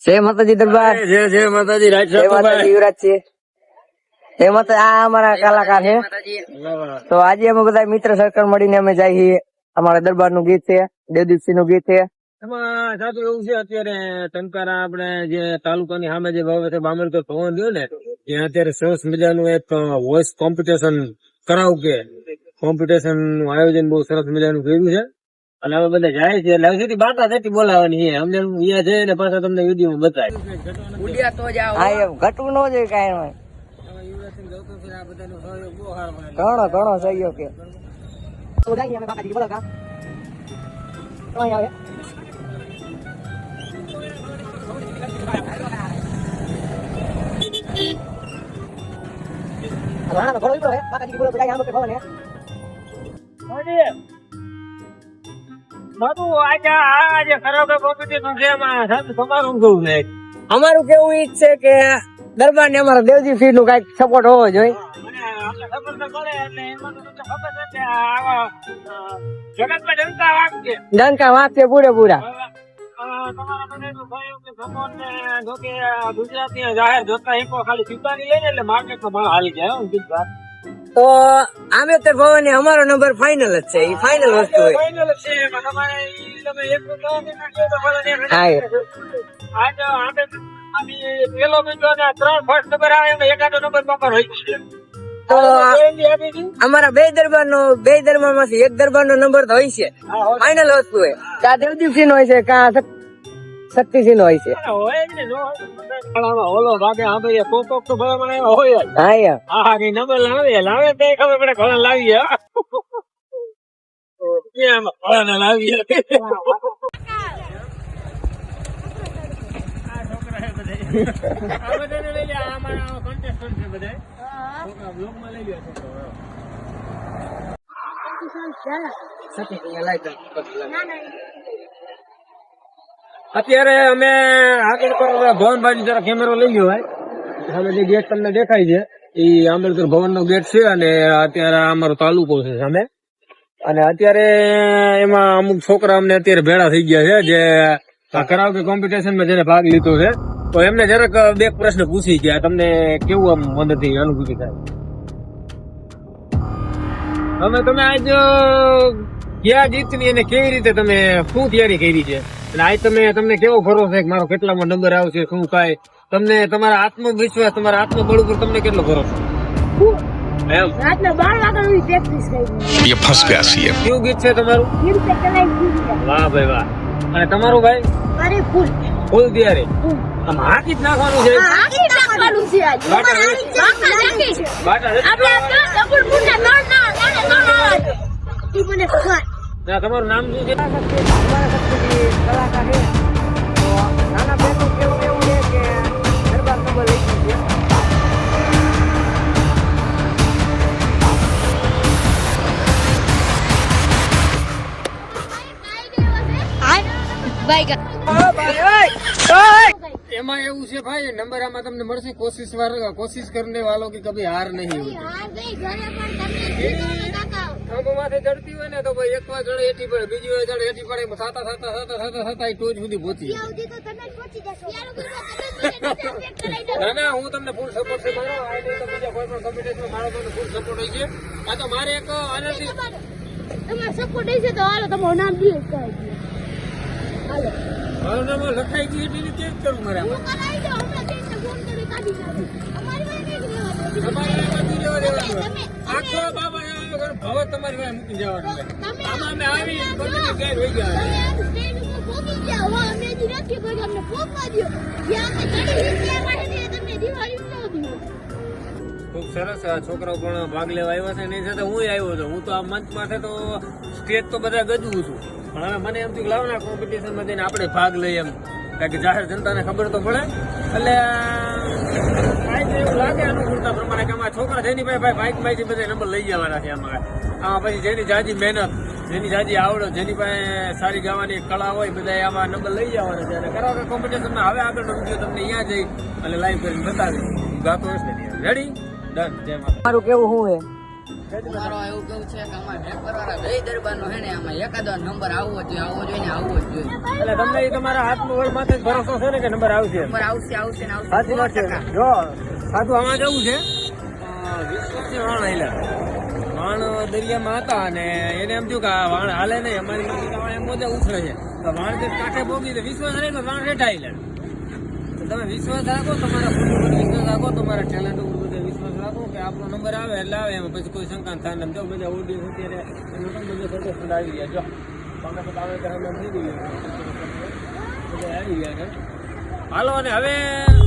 જય માતાજી દરબાર. જય માતાજી. રાજ જય માતાજી યુવરાજ છે. જય માતા. આ અમારા કલાકાર છે. તો આજે અમે બધા મિત્ર સર્કલ મળીને અમે જઈએ છીએ. અમારા દરબાર નું ગીત છે, દેવદીપસિંહ નું ગીત છે. એમાં સાચું એવું છે, અત્યારે ટંકારા આપણે જે તાલુકાની સામે જે બામણકર ભવન રહ્યું ને, ત્યાં અત્યારે સરસ મજાનું એક વોઇસ કોમ્પિટિશન કરાવકે કોમ્પિટિશન નું આયોજન બહુ સરસ મજાનું કર્યું છે. અને અમે બધા જાય છે એટલે હવે બાટા થતી બોલાવાની છે અમને. અહીંયા જઈએ ને પાછા તમને વિડીયો બતાય. હા, એમ ઘટવું ન જોઈએ કાંઈ. ઘણો ઘણો સહયોગ કે અમારું કેવું ઈ છે કે દરબાર ને અમારા દેવજીસિંહ નું કઈક સપોર્ટ હોવો જોઈએ. ડંકા વાગશે પૂરેપૂરા. ગુજરાતી જાહેર જોતા ખાલી ચિંતાની લઈને એટલે માર્કેટમાં ભાવ હાલી જાય. તો આંબેડકર ભવન ને અમારો નંબર ફાઇનલ જ છે. એ ફાઇનલ વસ્તુ હોય. પેલો બીજો ને 3 ફર્સ્ટ નંબર આવે એમાં એકાદો નંબર પકડ હોય છે. તો અમારા બે દરબાર માંથી એક દરબાર નો નંબર તો હોય છે. ફાઇનલ વસ્તુ હોય. કા દેવદીપસિંહ નો હોય છે, કા શક્તિસિંહ નો હોય છે. ઓલો ભાગે હા ભાઈ કોક તો ભલામણ એવા હોય જ. હા કઈ નંબર લાવે તે ખબર પડે ઘણા લાવીએ. અત્યારે અમે આગળ પર ભવન બાજુ જરા કેમેરો લઈ ગયો ભાઈ. સામે જે ગેટ તમને દેખાય છે એ આંબેડકર ભવન નો ગેટ છે અને અત્યારે અમારો તાલુકો છે સામે. અને અત્યારે એમાં અમુક છોકરા અમને અત્યારે ભેળા થઈ ગયા છે જે કરાવકે કોમ્પિટિશન માં જેને ભાગ લીધો છે. તો એમને જરાક બે પ્રશ્ન પૂછી ગયા, તમને કેવું આમ મદદની અનુભૂતિ થાય? તમે આજ ક્યાં જીતની અને કેવી રીતે તમે શું તૈયારી કરી છે? અને આજ તમને કેવો ભરોસો છે કે મારો કેટલામાં નંબર આવશે, શું થાય? તમને તમારા આત્મવિશ્વાસ, તમારા આત્મબળ ઉપર તમને કેટલો ભરોસો? ये फंस गया सीएम. કેવું ગીત છે તમારું? વાહ ભાઈ વાહ. અને તમારું ભાઈ? ફૂલ તૈયારી. આમ હાકી જ નાખવાનું છે. તમારું નામ શું છે? કલાકાર છે. તો નાના બેનું કેવું એવું છે કે દરબાર નંબર લઈ ગયું છે. એમાં એવું છે ભાઈ, નંબર આમાં તમને મળશે કોશિશ કરને વાલો કે કભી હાર નહીં હોતી. માથે ચડતી હોય ને તો ભાઈ એક વાર ચડે એટી પડે, બીજી વાર ચડે એટી પડે, થતા ટોચ સુધી પહોંચી. ના હું તમને ફૂલ સપોર્ટ છે મારો. આ નહીં તો બીજા કોઈ પણ કોમ્પિટિશનમાં મારો તમને ફૂલ સપોર્ટ હોય છે. આ તો મારે એક આનાથી તમારો સપોર્ટ છે તો હાલો તમારું નામ ડિલીટ કરી દો. હાલો મારું નામ લખાઈ ગયું એટલે ચેન્જ કરું મારે. હું કરાવી દો હમણાં તેને ફોન કરી કાઢી નાખો. અમારી વાત નહીં તમારે આખો બાબા હવે તમારી વાત મૂકી જવાનું. આમાં અમે આવી ગેર હોઈ ગયા. સ્ટેજ ઉપર ફોકી ગયા હો અમે જ નથી કોઈ અમને ફોકવા દો. જ્યાં આપણે ચડી ગયા માટે તમને દિવાળી ન દો. ખૂબ સરસ. આ છોકરાઓ પણ ભાગ લેવા આવ્યા છે. એની સાથે હું આવ્યો હતો. હું તો આ મંચ માટે તો સ્ટેજ તો બધા ગજવું છું, પણ હવે મને એમ થયું કે લાવના કોમ્પિટિશનમાં જઈને આપણે ભાગ લઈએ એમ, કારણ કે જાહેર જનતાને ખબર તો પડે. એટલે એવું લાગે અનુકૂળતા પ્રમાણે કે આમાં છોકરા જેની ભાઈ બાઇકમાંથી બધા નંબર લઈ જવાના છે. આમાં પછી જેની જાજી મહેનત, જેની જાજી આવડત, જેની પાસે સારી ગાવાની કળા હોય, બધા આમાં નંબર લઈ જવાના છે. અને કરાવકે કોમ્પિટિશનમાં હવે આગળનો વિડીયો તમને અહીંયા જઈ અને લાઈવ કરીને બતાવી ગાતો હશે. રેડી? ડન. જય માતા. મારું કેવું શું છે મારો એવું કેવું છે કે અમારા ઢેકરવાળા બે દરબારનો હે ને આમાં એકાદો નંબર આવવો જ જોઈએ ને આવવો જ જોઈએ. એટલે તમને એ તમારા હાથનું વળ માથે જ ભરોસો છે ને કે નંબર આવશે? નંબર આવશે આવશે ને આવશે. સાચી વાત છે. જો સાધુ આમાં જવું છે વિશ્વથી વાણ આવેલા વાણ દરિયામાં હતા અને એને એમ થયું કે આ વાણ હાલે નહીં અમારી વાણ એમ મોજે ઉછળે છે તો વાણ જે કાંઠે પોગી તો વિશ્વાસ રહે તો વાણ રેઠા આવેલા. તમે વિશ્વાસ રાખો, તમારા ફૂલ ઉપર વિશ્વાસ રાખો, તમારા ટેલેન્ટ ઉપર બધે વિશ્વાસ રાખો કે આપણો નંબર આવે એટલે આવે એમાં પછી કોઈ શંકા થાય ને. જો બધા ઓડિયો અત્યારે એનું પણ બધું સર્ટિફિકેટ આવી ગયા. જો પાંચ આવે ત્યારે એમ થઈ ગયું બધા આવી ગયા છે. હાલો અને હવે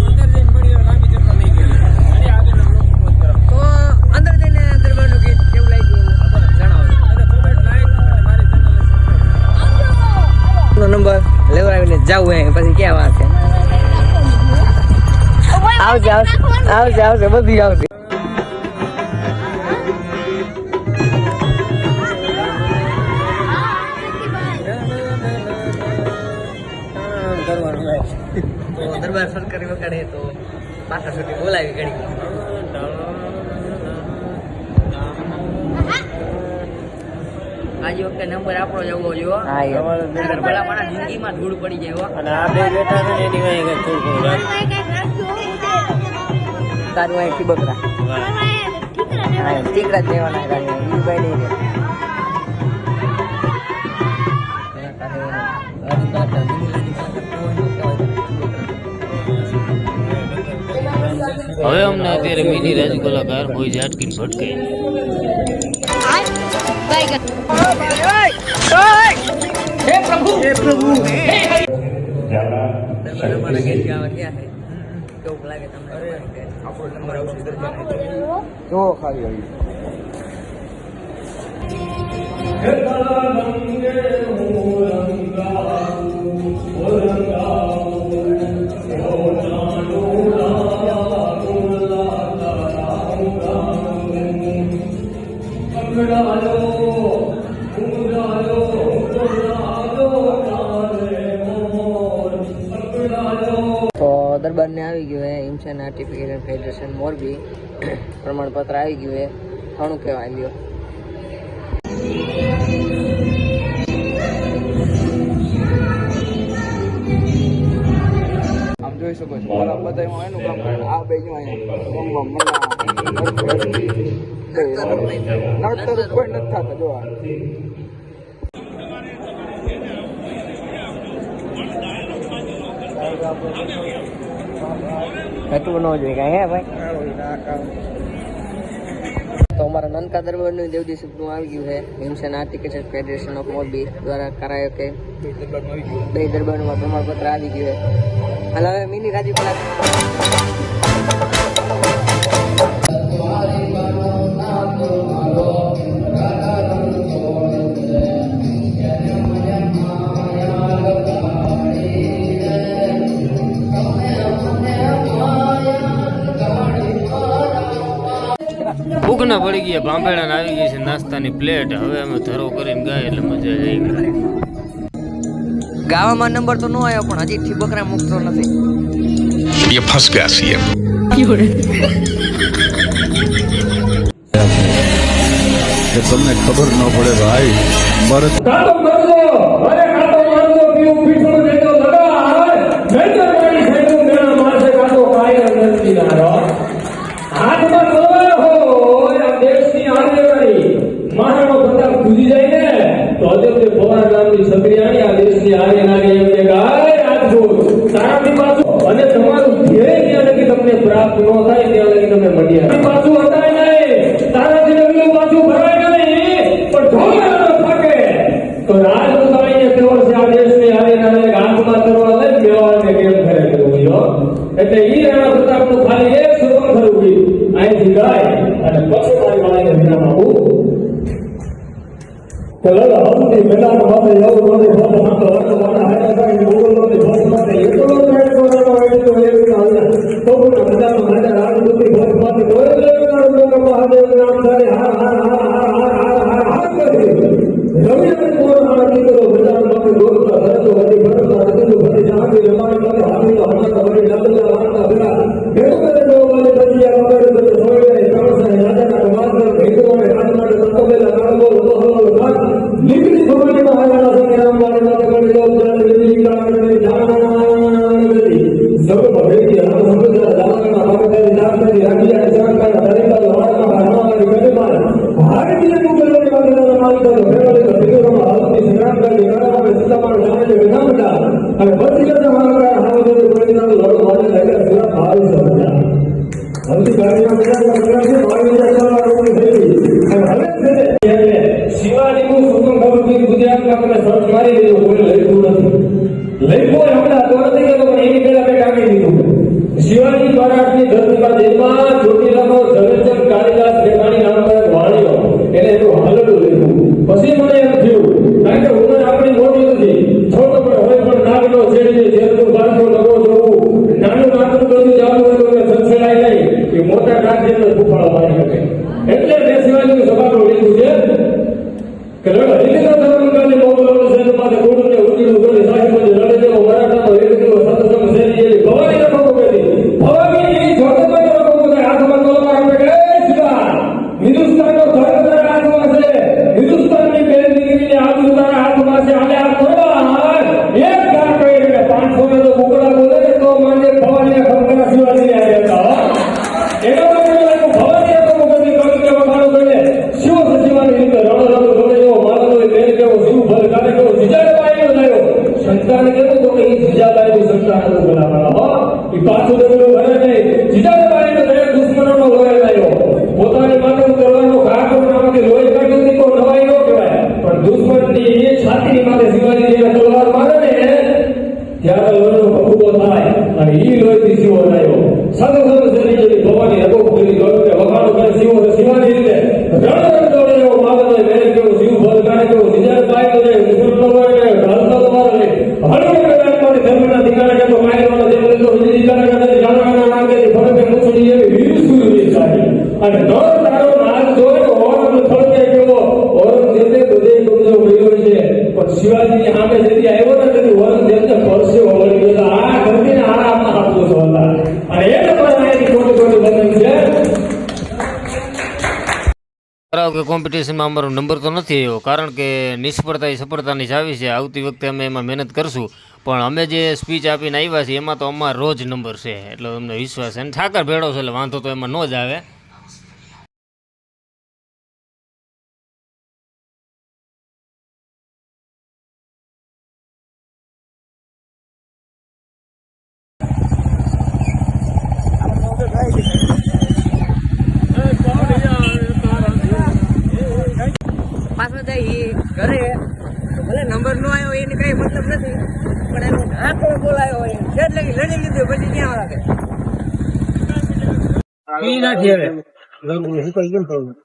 અંદર જઈને મળીએ. લાંબી ચર્ચા નહીં કરી અને આગળ પોસ્ટ કરો તો અંદર જઈને દરબારનું ગીત કેવું લાગ્યું જણાવો. અને કોમેન્ટ લાઈક મારી ચેનલ નંબર લેવડાવીને જાવું હે પછી ક્યાં વાત છે. આવશે આવશે આવશે આવશે બધું આવશે. કરવાનું હોય. તો દરબાર સરકારી વગાડે તો પાછા સુધી બોલાવી ઘડી. આજ વખતે નંબર આપણો જ આવવો જોઈએ. હા એ નગર ભલા મારા જિંદગીમાં ધૂળ પડી જાય હો. અને આ બે બેઠા છે ને એની વાંહે કંઈક થોડું થોડું રાખ. તારું અહીંથી બકરા હા ટીકરા જ લેવાના ગાડી બીજું કઈ નહીં રે. હવે અમને અત્યારે મિની રાજુ કલાકાર કોઈ ઝાટકીને ભટકાઈ. દરબારના ગીત ગાવા ક્યાં છે કેવું લાગે તમને? આપણો નંબર આવશે દરબાર તો ખાલી આવી. તો દરબારને આવી ગયું હે હિમસેન આર્ટિફિશિયલ ફેડરેશન મોરબી પ્રમાણપત્ર આવી ગયું હે. ઘણું કહેવાય લ્યો. આમ જોઈ શકો છો બધા બધા એનું કામ કરે. આ બે જો અહીંયા નડતર કોઈ નથી થતા. જો ઘટવું ન જોઈએ કાંઈ હે ભાઈ. તો અમારા નનકા દરબારનું દેવદી સપનું આવી ગયું છે હિમસેન આર્ટિફિશિયલ ફેડરેશન ઓફ મોરબી દ્વારા કરાયો કે બે દરબારનું પ્રમાણપત્ર આવી ગયું છે. હાલ હવે મિની રાજુ ભૂખના પડી ગયા, ભાંભેડા આવી ગઈ છે નાસ્તાની પ્લેટ. હવે અમે ધરો કરીને ગાય એટલે મજા આવી ગઈ. ગાવામાં નંબર તો ન આવ્યો પણ હજી ઠીબકરા મુકતો નથી. ये फंस गया सीएम. તમને ખબર ન પડે ભાઈ મારે અને તમારું ધ્યેય ત્યાં લગી તમને પ્રાપ્ત ન થાય ત્યાં લગી તમે મળ્યા પાછું હટાય નહીં, તારાથી લગી પાછું ભરાય નહીં, પણ ઢોળા ન થાકે તો રાજપૂતાણીએ કેવો છે આ દેશની હારે હાથમાં કરવા લઈ મેવાડને કેમ કરે કરવું જો. એટલે ઈ રાણા પ્રતાપનું ખાલી એક સુગમ થયું ગયું અહીંથી ગાય અને પછી મારી વાળીને વિરામ આપું. ચલો હમથી મેદાન માટે જવું માટે ફોટો માતો વાતો વાળા હાડા થાય મોગલ માટે ફોટો માટે એટલો ટ્રેડ કરવાનો હોય તો એવી હાલ્યા તો પણ મેદાન માટે રાજપૂતી ફોટો માટે તો એટલે મહાદેવ નામ સારે હાર હાર હાર હાર હાર હાર હાર કરી રવિને કોણ આરતી કરો મેદાન માટે દોડતા ભરતો હરી ભરતા હરી ભરી જાગી રમાઈ માટે હારી હમણાં હરી લાદલા વાળતા ભેગા ભેગો કરે તો વાલે બચિયા વગર તો સોય ત્રણસો રાજાના કમાલ ભેગો અને પછી બધા મારા હાવ બધું પરિણામ લડો માટે લાગ્યા સુરત આવી સમજા હલ્દી ગાડીમાં બધા છે 22,000 રૂપિયા થઈ અને હવે છે શિવાજીનું સુકમ ખબર કે ગુજરાતમાં તમે સર્ચ મારી દીધું કોઈ લખ્યું નથી લખ્યું હમણાં તો નથી કે પણ એની પહેલા મેં કાઢી દીધું શિવાજી મહારાજની ધરતીમાં જેમાં ચોટીલાનો ઝવેરચંદ કાલિદાસ રેખાણી નામનો એક વાણિયો એને એનું હાલતું લીધું પછી મને એમ થયું કારણ કે ઉંમર આપણી મોટી નથી છોટો પણ હોય પણ નાગનો છેડી જેરનું બારસો લગો જોવું નાનું નાનું બધું ચાલુ હોય તો સંસેડાય નહીં કે મોટા નાગ જેટલો ફૂફાળો મારી શકે એટલે મેં શિવાજીનું સભાનું લીધું છે કે હરિકેન્દ્ર ધર્મકાને મોકલવાનો છે તો માથે કોડુને ઉડીનું ગોળી સાહેબ લડે જેવો મરાઠાનો એક દિવસ સતસંગ શેરી એવી ભવાની રખો કરી ભવાની એવી છોટે રખો કરી હાથમાં તલવાર આપે કે શિવા હિન્દુસ્તાનનો ધર્મ તારા હાથમાં છે હિન્દુસ્તાનની બેન દીકરીની આબરૂ તારા હાથમાં છે અને આ કોરબાન એક ગાર કહી કે 500 ને તો કુકડા બોલે ને તો માને ભવાની ખમકા શિવાજીને આ દેતા એનો મતલબ ભવાની રખો કરી કવિ કે વખાણો કરે શિવ સચિવાની રીતે રણો સંતાન કેવું તો કે જીજાબાઈનું સંતાન હતું બોલાવાળા એ પાછું ડગલું ભરે નહીં જીજાબાઈનો દરેક દુશ્મનોનો લોહી લાવ્યો પોતાની માથે કરવાનો ઘા કરવામાંથી લોહી કાઢ્યું નહીં તો નવાઈ ન કહેવાય પણ દુશ્મનની એ છાતીની માથે શિવાજી જ્યારે તલવાર મારે ને ત્યારે લોહીનો ભભૂકો થાય અને એ લોહીથી શિવો લાવ્યો સાધુ સાધુ શરીર જેવી ભવાની રગો પૂરી ગયું કે વખાણો કરે શિવો શિવાજી રીતે રણ દોડે એવો માગતો મેરે કેવું શિવ ભર કાઢે કેવું જીજાબાઈ તો દુશ્મનનો લોહી ઢાલતો તમારે હળવે કદાચમાં ધર્મના ઠીકાણે કે તો માયવાનો જેમ તો વિજય કરે કે જાણવાના માંગે છે ફરકે મુછડી એવી વીર સુરવી સારી અને દર તારો નાગ જોય ઓરંગ ફરકે કેવો ઔરંગઝેબે બધે ગુંજો મળ્યો છે પણ શિવાજીની સામે જેથી આવ્યો ને તેથી ઔરંગઝેબને પરસે વળી ગયો આ ધરતીને આરામમાં આપતો છો હતા અને એ તમારે અહીંથી ખોટી ખોટી બંધન છે કે કોમ્પિટિશનમાં અમારો નંબર તો નથી આવ્યો કારણ કે નિષ્ફળતા એ સફળતાની ચાવી છે આવતી વખતે અમે એમાં મહેનત કરશું પણ અમે જે સ્પીચ આપીને આવ્યા છીએ એમાં તો અમારો રોજ નંબર છે એટલે અમને વિશ્વાસ છે અને ઠાકર ભેળો છે એટલે વાંધો તો એમાં ન જ આવે પાછો જાય ઘરે ભલે નંબર નો આવ્યો એની કઈ મતલબ નથી પણ એનો આંકડો બોલાયો હોય એટલે લડી લીધું પછી ક્યાં રાખે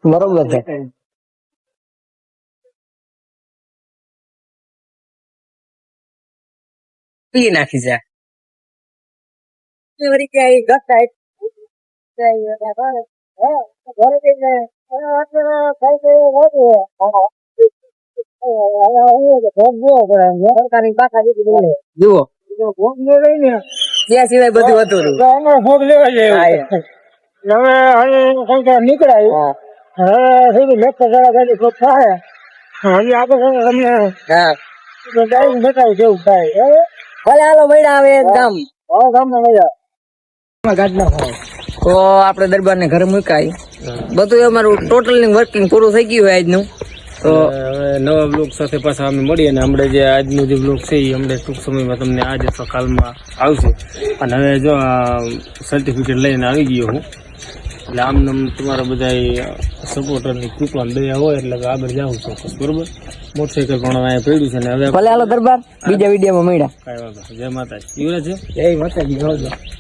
બરોબર છે પી નાખી છે વળી ક્યાંય ગસ્તા ઘરે જઈને જુઓ ત્યાં સિવાય બધું હતું ભોગ લેવા જાય હવે નીકળાય હવે લેખા ગાડી ભોગ થાય હજી આગળ તમને ડાયરેક્ટ બતાવી જેવું થાય ભલે હાલો મહિના આવે ગામ ગામ ના મજા તો આપડે દરબાર ને ઘરે મુકાય બધું અમારું ટોટલ વર્કિંગ પૂરું થઈ ગયું હોય આજનું તો હવે નવા બ્લોગ સાથે પાછા અમે મળીએ અને આપણે જે આજનો જે બ્લોગ છે એ અમને ટૂંક સમયમાં તમને આજ અથવા કાલમાં આવશે અને હવે જો આ સર્ટિફિકેટ લઈને આવી ગયો હું એટલે આમ તમારા બધા સપોર્ટરની કૃપા દયા હોય એટલે આગળ જાઉં ચોક્કસ બરોબર મોટરસાઇકલ પણ અહીંયા પડ્યું છે ને હવે ભલે હાલો દરબાર બીજા વિડીયોમાં મળ્યા કાંઈ વાંધો જય માતાજી યુવરાજ છે જય માતાજી